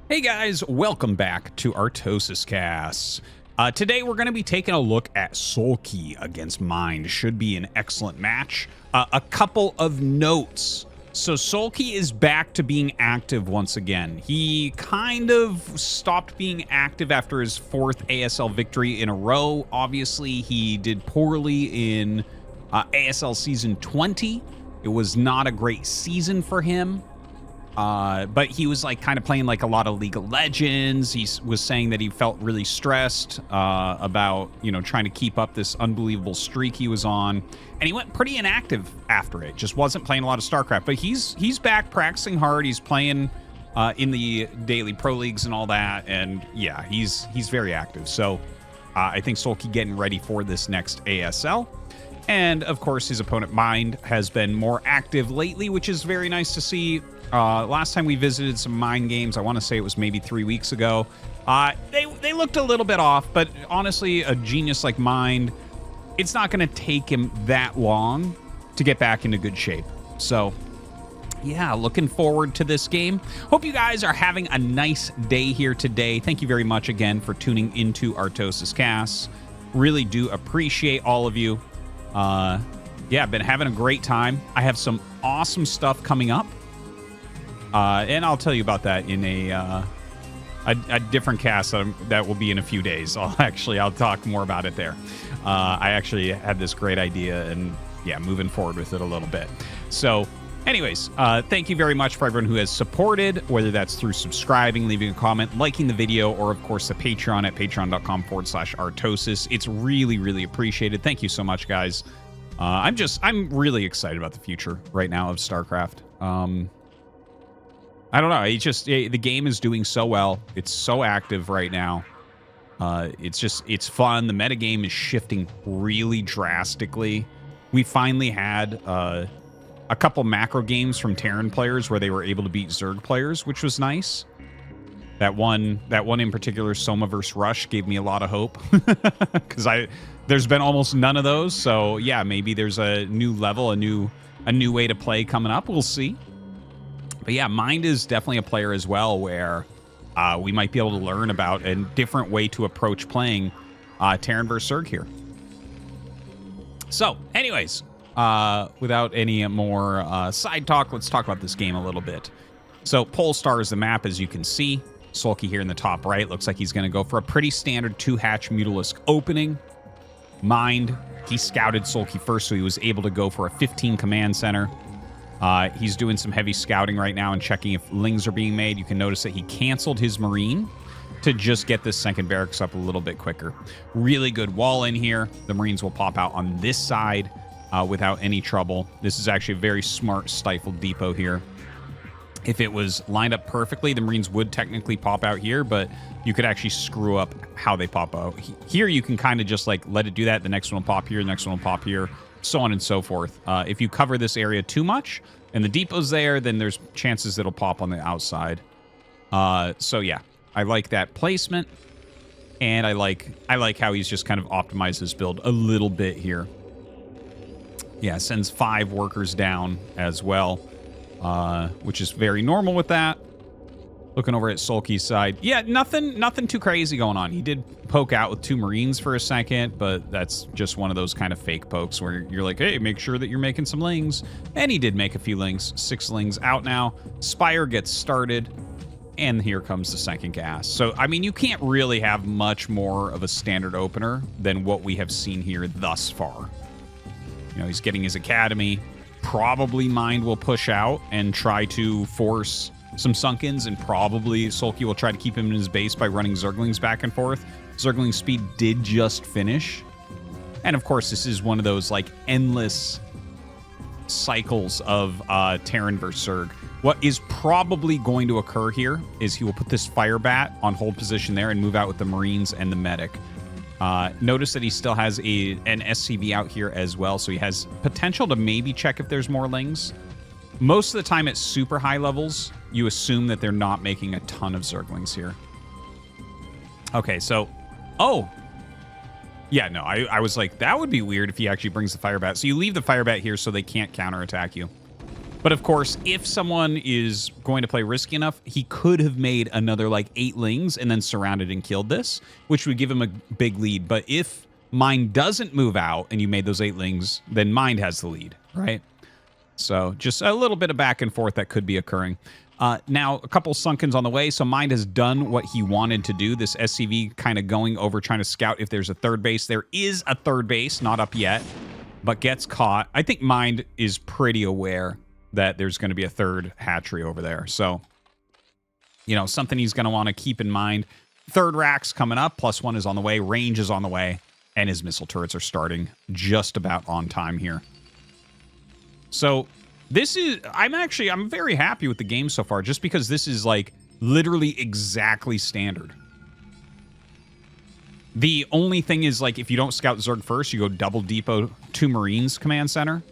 Hey guys, welcome back to ArtosisCasts. Today we're going to be taking a look at Soulkey against Mind. Should be an excellent match. A couple of notes. So Soulkey is back to being active once again. He kind of stopped being active after his fourth ASL victory in a row. Obviously, he did poorly in ASL Season 20. It was not a great season for him. But he was like kind of playing like a lot of League of Legends. He was saying that he felt really stressed about, trying to keep up this unbelievable streak he was on. And he went pretty inactive after it. Just wasn't playing a lot of StarCraft. But he's back practicing hard. He's playing in the daily pro leagues and all that. And yeah, he's very active. So I think Soulkey getting ready for this next ASL. And of course, his opponent Mind has been more active lately, which is very nice to see. Last time we visited some Mind games, I want to say it was maybe 3 weeks ago. They looked a little bit off, but honestly, a genius like Mind, it's not going to take him that long to get back into good shape. So, yeah, looking forward to this game. Hope you guys are having a nice day here today. Thank you very much again for tuning into ArtosisCasts. Really do appreciate all of you. Yeah, been having a great time. I have some awesome stuff coming up. And I'll tell you about that in a different cast that will be in a few days. I'll talk more about it there. I actually had this great idea and yeah, moving forward with it a little bit. So anyways, thank you very much for everyone who has supported, whether that's through subscribing, leaving a comment, liking the video, or of course the Patreon at patreon.com/Artosis. It's really, really appreciated. Thank you so much, guys. I'm really excited about the future right now of StarCraft. I don't know. The game is doing so well. It's so active right now. It's fun. The metagame is shifting really drastically. We finally had a couple macro games from Terran players where they were able to beat Zerg players, which was nice. That one in particular, Soma vs. Rush, gave me a lot of hope because there's been almost none of those. So yeah, maybe there's a new level, a new way to play coming up. We'll see. But yeah, Mind is definitely a player as well where we might be able to learn about a different way to approach playing Terran vs. Zerg here. So, anyways, without any more side talk, let's talk about this game a little bit. So, Polestar is the map, as you can see. Soulkey here in the top right. Looks like he's going to go for a pretty standard 2-hatch Mutalisk opening. Mind, he scouted Soulkey first, so he was able to go for a 15 command center. He's doing some heavy scouting right now and checking if lings are being made. You can notice that he canceled his Marine to just get this second barracks up a little bit quicker. Really good wall in here. The Marines will pop out on this side without any trouble. This is actually a very smart stifled depot here. If it was lined up perfectly, the Marines would technically pop out here, but you could actually screw up how they pop out. Here you can kind of just like let it do that. The next one will pop here, the next one will pop here, so on and so forth. If you cover this area too much and the depot's there, then there's chances it'll pop on the outside. So yeah, I like that placement, and I like how he's just kind of optimized his build a little bit here. Yeah, sends 5 workers down as well, which is very normal with that. Looking over at Soulkey's side. Yeah, nothing too crazy going on. He did poke out with 2 Marines for a second, but that's just one of those kind of fake pokes where you're like, hey, make sure that you're making some lings. And he did make a few lings. 6 lings out now. Spire gets started, and here comes the second gas. So, I mean, you can't really have much more of a standard opener than what we have seen here thus far. He's getting his academy. Probably Mind will push out and try to force some Sunkens, and probably Soulkey will try to keep him in his base by running Zerglings back and forth. Zergling speed did just finish. And of course, this is one of those like endless cycles of Terran versus Zerg. What is probably going to occur here is he will put this Fire Bat on hold position there and move out with the Marines and the Medic. Notice that he still has an SCV out here as well, so he has potential to maybe check if there's more lings. Most of the time at super high levels, you assume that they're not making a ton of Zerglings here. Okay, so... Oh! Yeah, no, I was like, that would be weird if he actually brings the Fire Bat. So you leave the Fire Bat here so they can't counterattack you. But of course, if someone is going to play risky enough, he could have made another like 8 lings and then surrounded and killed this, which would give him a big lead. But if Mind doesn't move out and you made those 8 lings, then Mind has the lead, right? So just a little bit of back and forth that could be occurring. Now, a couple Sunkens on the way. So Mind has done what he wanted to do. This SCV kind of going over trying to scout if there's a third base. There is a third base, not up yet, but gets caught. I think Mind is pretty aware that there's going to be a third hatchery over there. So, you know, something he's going to want to keep in mind. Third rack's coming up. +1 is on the way. Range is on the way. And his missile turrets are starting just about on time here. So this is, I'm very happy with the game so far, just because this is like literally exactly standard. The only thing is, like, if you don't scout Zerg first, you go double depot to Marines command center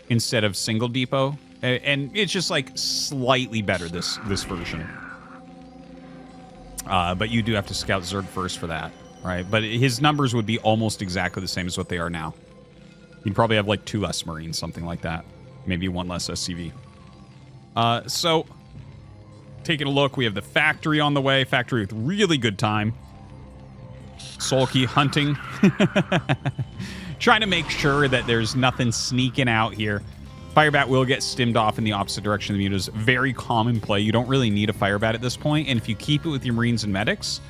instead of single depot. And it's just like slightly better this version. But you do have to scout Zerg first for that, right? But his numbers would be almost exactly the same as what they are now. You'd probably have like 2 less Marines, something like that. Maybe 1 less SCV. So, taking a look, we have the factory on the way. Factory with really good time. Soulkey hunting. Trying to make sure that there's nothing sneaking out here. Firebat will get stimmed off in the opposite direction of the mutas. Very common play. You don't really need a Firebat at this point. And if you keep it with your Marines and Medics,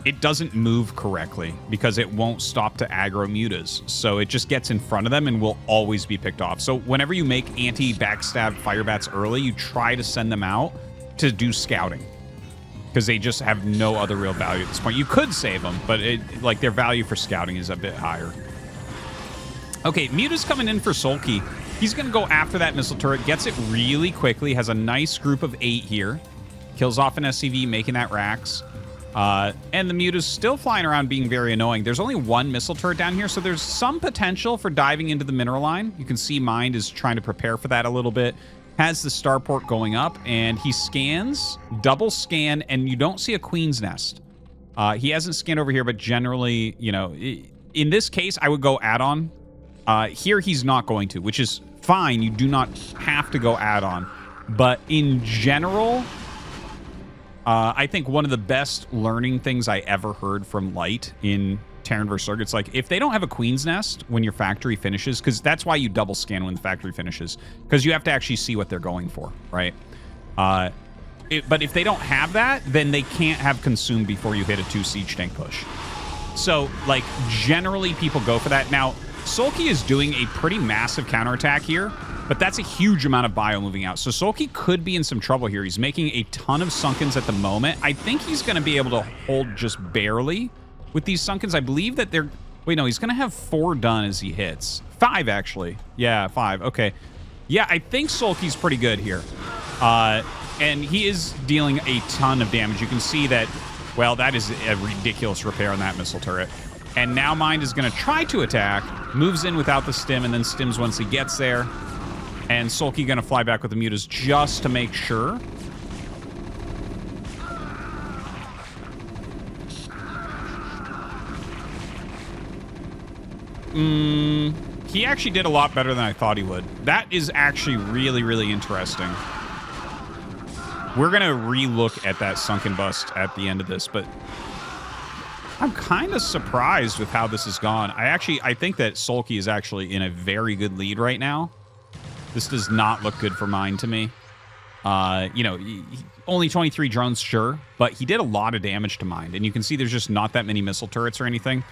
it doesn't move correctly because it won't stop to aggro mutas. So it just gets in front of them and will always be picked off. So whenever you make anti-backstab Firebats early, you try to send them out to do scouting, because they just have no other real value at this point. You could save them, but like their value for scouting is a bit higher. Okay, Muta's coming in for Soulkey. He's going to go after that missile turret, gets it really quickly, has a nice group of 8 here. Kills off an SCV, making that racks. And the Muta's still flying around being very annoying. There's only 1 missile turret down here, so there's some potential for diving into the mineral line. You can see Mind is trying to prepare for that a little bit. Has the starport going up, and he scans, double scan, and you don't see a Queen's Nest. He hasn't scanned over here, but generally, you know, in this case, I would go add-on. Here, he's not going to, which is fine. You do not have to go add-on. But in general, I think one of the best learning things I ever heard from Light in Terran vs. Zerg, it's like, if they don't have a Queen's Nest when your factory finishes, because that's why you double scan when the factory finishes, because you have to actually see what they're going for, right? But if they don't have that, then they can't have consumed before you hit a 2 siege tank push. So, like, generally people go for that. Now, Soulkey is doing a pretty massive counterattack here, but that's a huge amount of bio moving out. So Soulkey could be in some trouble here. He's making a ton of Sunkens at the moment. I think he's going to be able to hold just barely with these Sunkens. I believe that they're... Wait, no, he's going to have 4 done as he hits. 5, actually. Yeah, 5. Okay. Yeah, I think Soulkey's pretty good here. And he is dealing a ton of damage. You can see that, well, that is a ridiculous repair on that missile turret. And now Mind is going to try to attack, moves in without the stim, and then stims once he gets there. And Soulkey going to fly back with the mutas just to make sure. He actually did a lot better than I thought he would. That is actually really, really interesting. We're going to re-look at that sunken bust at the end of this, but I'm kind of surprised with how this has gone. I think that Soulkey is actually in a very good lead right now. This does not look good for Mind to me. You know, only 23 drones, sure, but he did a lot of damage to Mind, and you can see there's just not that many missile turrets or anything.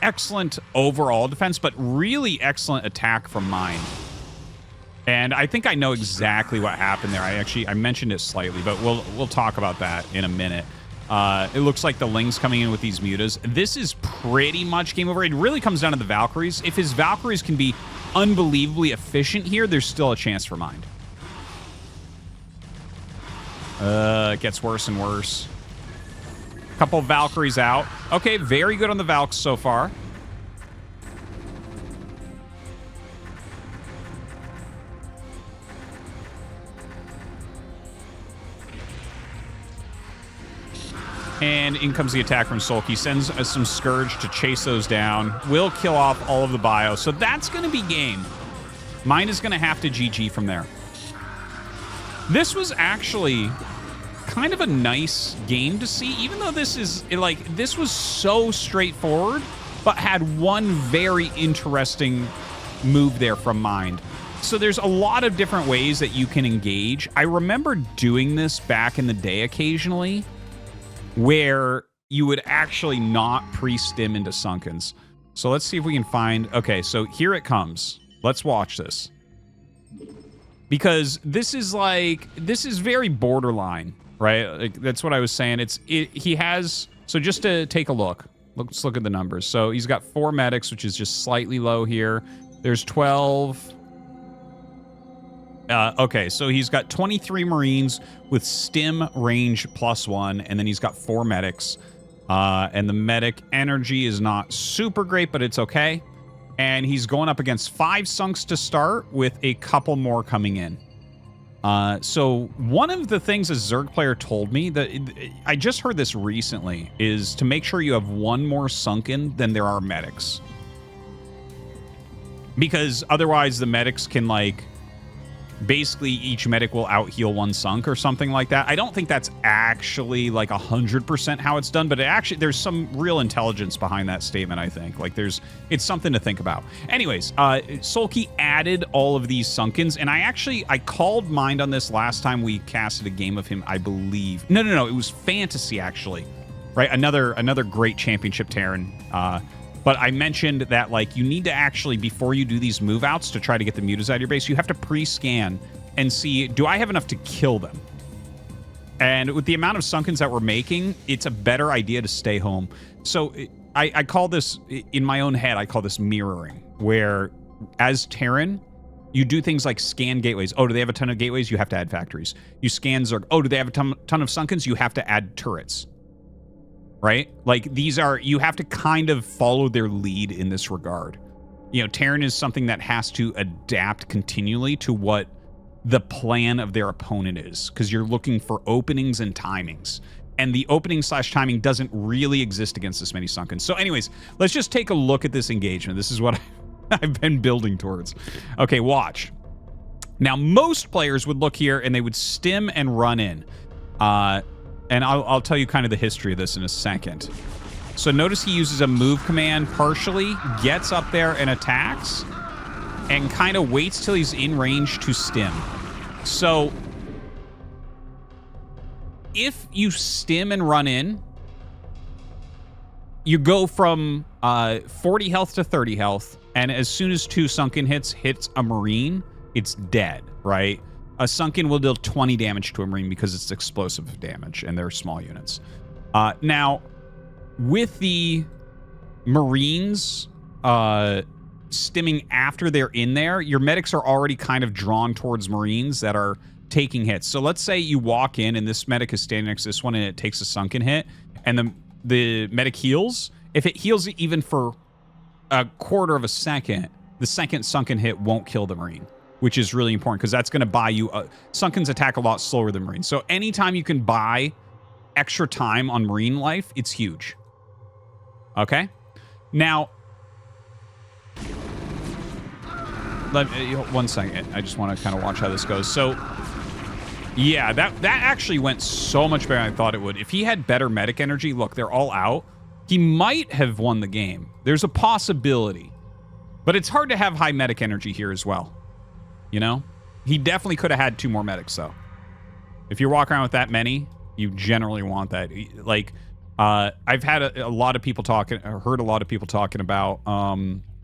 Excellent overall defense, but really excellent attack from Mind. And I think I know exactly what happened there. I mentioned it slightly, but we'll talk about that in a minute. It looks like the Ling's coming in with these mutas. This is pretty much game over. It really comes down to the Valkyries. If his Valkyries can be unbelievably efficient here, there's still a chance for Mind. It gets worse and worse. Couple Valkyries out. Okay, very good on the Valks so far. And in comes the attack from Soulkey. Sends some Scourge to chase those down. Will kill off all of the bio. So that's going to be game. Mind is going to have to GG from there. This was actually kind of a nice game to see, even though this is like, this was so straightforward, but had one very interesting move there from Mind. So there's a lot of different ways that you can engage. I remember doing this back in the day occasionally, where you would actually not pre-stim into Sunkens. So let's see if we can find... Okay, so here it comes. Let's watch this. Because this is like... This is very borderline, right? Like, that's what I was saying. He has... So just to take a look. Let's look at the numbers. So he's got 4 medics, which is just slightly low here. There's 12... okay, so he's got 23 Marines with stim range +1, and then he's got 4 medics. And the medic energy is not super great, but it's okay. And he's going up against 5 sunks to start with a couple more coming in. So one of the things a Zerg player told me, that I just heard this recently, is to make sure you have 1 more sunken than there are medics. Because otherwise the medics can, like... Basically, each medic will out-heal 1 sunk or something like that. I don't think that's actually, like, 100% how it's done, but there's some real intelligence behind that statement, I think. Like, it's something to think about. Anyways, Soulkey added all of these Sunkens, and I called Mind on this last time we casted a game of him, I believe. No, it was Fantasy, actually. Right? Another great championship Terran. But I mentioned that, like, you need to actually, before you do these move outs to try to get the mutas out of your base, you have to pre-scan and see, do I have enough to kill them? And with the amount of Sunkens that we're making, it's a better idea to stay home. So I call this, in my own head, I call this mirroring, where as Terran, you do things like scan gateways. Oh, do they have a ton of gateways? You have to add factories. You scan Zerg. Oh, do they have a ton of Sunkens? You have to add turrets. Right? Like, you have to kind of follow their lead in this regard. You know, Terran is something that has to adapt continually to what the plan of their opponent is, because you're looking for openings and timings. And the opening/timing doesn't really exist against this many Sunkens. So anyways, let's just take a look at this engagement. This is what I've been building towards. Okay, watch. Now, most players would look here and they would stim and run in. And I'll tell you kind of the history of this in a second. So notice he uses a move command partially, gets up there and attacks, and kind of waits till he's in range to stim. So if you stim and run in, you go from 40 health to 30 health, and as soon as 2 sunken hits a Marine, it's dead, right? A Sunken will deal 20 damage to a Marine because it's explosive damage, and they're small units. Now, with the Marines stimming after they're in there, your medics are already kind of drawn towards Marines that are taking hits. So let's say you walk in, and this medic is standing next to this one, and it takes a Sunken hit, and the medic heals. If it heals even for a quarter of a second, the second Sunken hit won't kill the Marine, which is really important because that's going to buy you... Sunkens attack a lot slower than Marines. So anytime you can buy extra time on Marine life, it's huge. Okay? Now... one second. I just want to kind of watch how this goes. So, yeah, that actually went so much better than I thought it would. If he had better medic energy, look, they're all out. He might have won the game. There's a possibility. But it's hard to have high medic energy here as well. You know? He definitely could have had 2 more medics, though. If you're walking around with that many, you generally want that. Like, I've had a lot of people talking, or heard a lot of people talking about,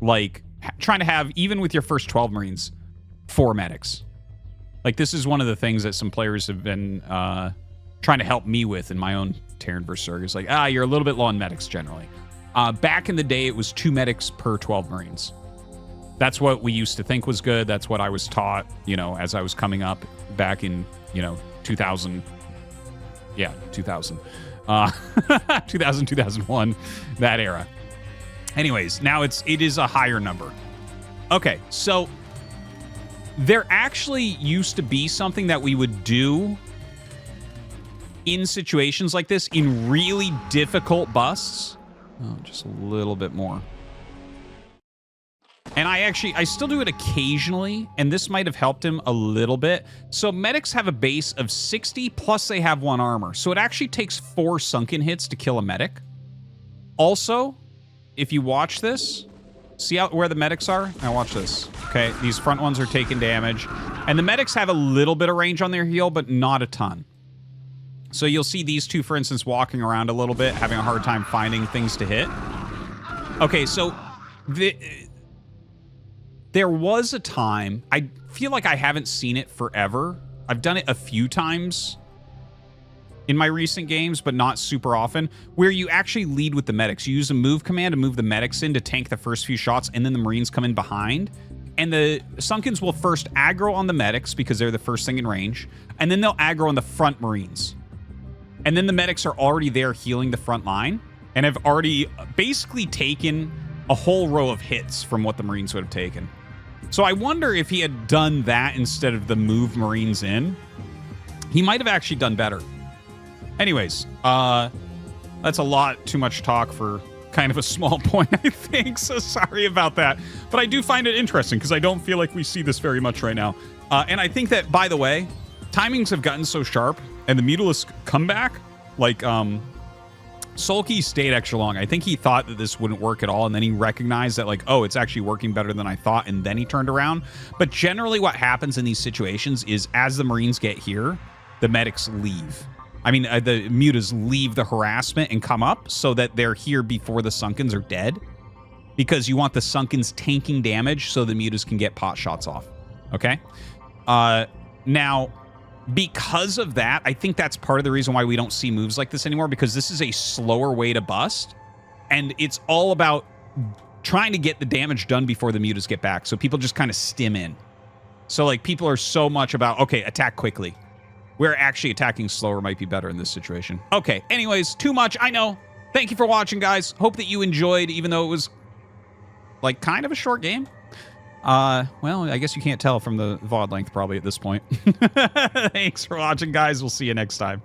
like, trying to have, even with your first 12 Marines, 4 medics. Like, this is one of the things that some players have been trying to help me with in my own Terran vs. Zerg. It's like, you're a little bit low on medics, generally. Back in the day, it was 2 medics per 12 Marines. That's what we used to think was good. That's what I was taught, you know, as I was coming up back in, 2000. Yeah, 2000. 2000, 2001, that era. Anyways, now it is a higher number. Okay, so there actually used to be something that we would do in situations like this, in really difficult busts. Oh, just a little bit more. And I still do it occasionally, and this might have helped him a little bit. So medics have a base of 60, plus they have 1 armor. So it actually takes 4 sunken hits to kill a medic. Also, if you watch this, see out where the medics are? Now watch this. Okay, these front ones are taking damage. And the medics have a little bit of range on their heal, but not a ton. So you'll see these two, for instance, walking around a little bit, having a hard time finding things to hit. Okay, so there was a time, I feel like I haven't seen it forever. I've done it a few times in my recent games, but not super often, where you actually lead with the medics. You use a move command to move the medics in to tank the first few shots, and then the Marines come in behind. And the Sunkens will first aggro on the medics because they're the first thing in range, and then they'll aggro on the front Marines. And then the medics are already there healing the front line and have already basically taken a whole row of hits from what the Marines would have taken. So I wonder if he had done that instead of the move Marines in, he might have actually done better. Anyways, that's a lot too much talk for kind of a small point, I think. So sorry about that. But I do find it interesting because I don't feel like we see this very much right now. And I think that, by the way, timings have gotten so sharp, and the Mutalisk comeback, like, Soulkey stayed extra long. I think he thought that this wouldn't work at all, and then he recognized that, like, oh, it's actually working better than I thought, and then he turned around. But generally what happens in these situations is as the Marines get here, the medics leave. I mean, the mutas leave the harassment and come up so that they're here before the Sunkens are dead, because you want the Sunkens tanking damage so the mutas can get pot shots off. Okay? Now, because of that, I think that's part of the reason why we don't see moves like this anymore, because this is a slower way to bust, and it's all about trying to get the damage done before the mutas get back, so people just kind of stim in. So, like, people are so much about, okay, attack quickly, where actually attacking slower might be better in this situation. Okay, anyways, too much, I know. Thank you for watching, guys. Hope that you enjoyed, even though it was, like, kind of a short game. Well, I guess you can't tell from the VOD length probably at this point. Thanks for watching, guys. We'll see you next time.